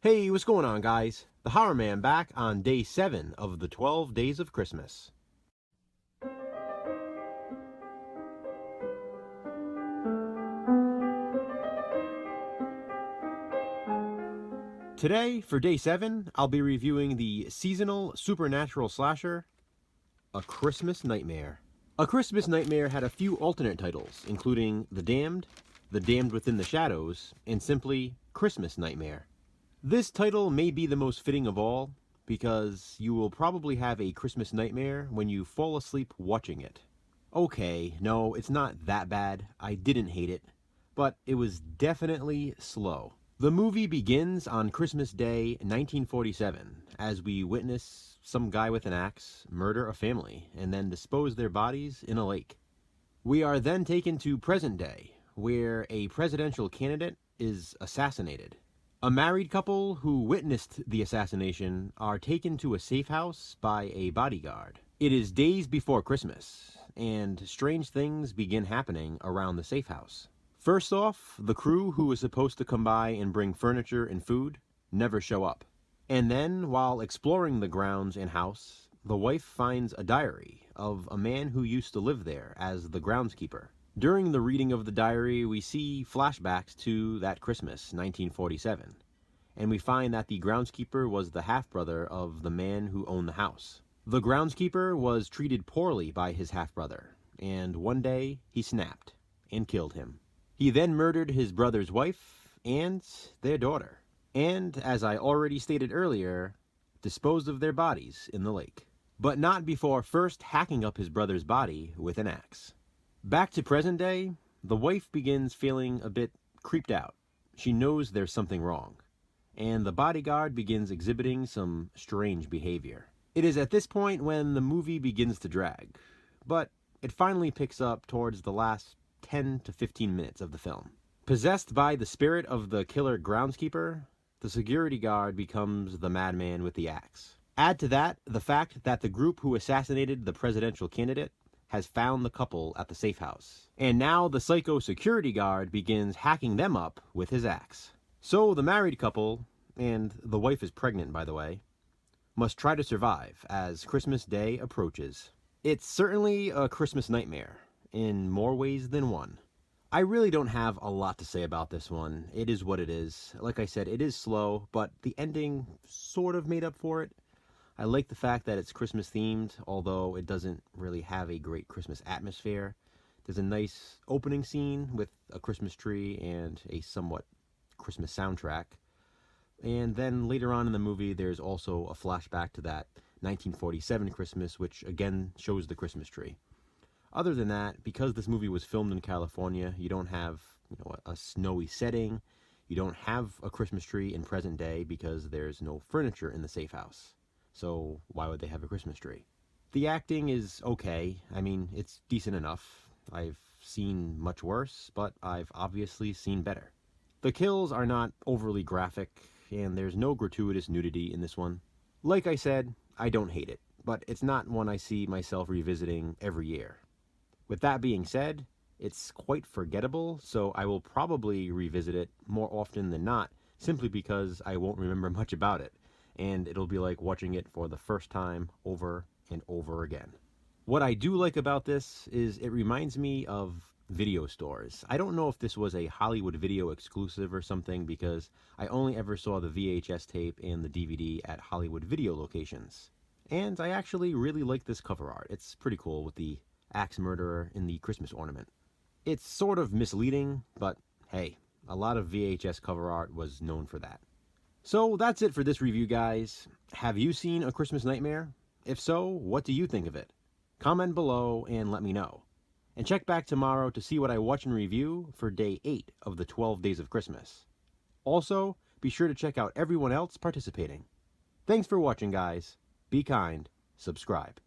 Hey, what's going on, guys? The Horror Man back on day 7 of the 12 Days of Christmas. Today, for day 7, I'll be reviewing the seasonal supernatural slasher, A Christmas Nightmare. A Christmas Nightmare had a few alternate titles, including The Damned Within the Shadows, and simply Christmas Nightmare. This title may be the most fitting of all, because you will probably have a Christmas nightmare when you fall asleep watching it. Okay, no, it's not that bad. I didn't hate it, but it was definitely slow. The movie begins on Christmas Day 1947 as we witness some guy with an axe murder a family and then dispose their bodies in a lake. We are then taken to present day, where a presidential candidate is assassinated. A married couple who witnessed the assassination are taken to a safe house by a bodyguard. It is days before Christmas, and strange things begin happening around the safe house. First off, the crew who is supposed to come by and bring furniture and food never show up. And then, while exploring the grounds and house, the wife finds a diary of a man who used to live there as the groundskeeper. During the reading of the diary, we see flashbacks to that Christmas, 1947, and we find that the groundskeeper was the half-brother of the man who owned the house. The groundskeeper was treated poorly by his half-brother, and one day he snapped and killed him. He then murdered his brother's wife and their daughter, and, as I already stated earlier, disposed of their bodies in the lake. But not before first hacking up his brother's body with an axe. Back to present day, the wife begins feeling a bit creeped out. She knows there's something wrong, and the bodyguard begins exhibiting some strange behavior. It is at this point when the movie begins to drag, but it finally picks up towards the last 10 to 15 minutes of the film. Possessed by the spirit of the killer groundskeeper, the security guard becomes the madman with the axe. Add to that the fact that the group who assassinated the presidential candidate has found the couple at the safe house, and now the psycho security guard begins hacking them up with his axe. So the married couple, and the wife is pregnant by the way, must try to survive as Christmas Day approaches. It's certainly a Christmas nightmare, in more ways than one. I really don't have a lot to say about this one. It is what it is. Like I said, it is slow, but the ending sort of made up for it. I like the fact that it's Christmas themed, although it doesn't really have a great Christmas atmosphere. There's a nice opening scene with a Christmas tree and a somewhat Christmas soundtrack. And then later on in the movie, there's also a flashback to that 1947 Christmas, which again shows the Christmas tree. Other than that, because this movie was filmed in California, you don't have, a snowy setting. You don't have a Christmas tree in present day because there's no furniture in the safe house. So why would they have a Christmas tree? The acting is okay. I mean, it's decent enough. I've seen much worse, but I've obviously seen better. The kills are not overly graphic, and there's no gratuitous nudity in this one. Like I said, I don't hate it, but it's not one I see myself revisiting every year. With that being said, it's quite forgettable, so I will probably revisit it more often than not, simply because I won't remember much about it, and it'll be like watching it for the first time over and over again. What I do like about this is it reminds me of video stores. I don't know if this was a Hollywood Video exclusive or something, because I only ever saw the VHS tape and the DVD at Hollywood Video locations. And I actually really like this cover art. It's pretty cool with the axe murderer in the Christmas ornament. It's sort of misleading, but hey, a lot of VHS cover art was known for that. So that's it for this review, guys. Have you seen A Christmas Nightmare? If so, what do you think of it? Comment below and let me know. And check back tomorrow to see what I watch and review for day 8 of the 12 Days of Christmas. Also, be sure to check out everyone else participating. Thanks for watching, guys. Be kind. Subscribe.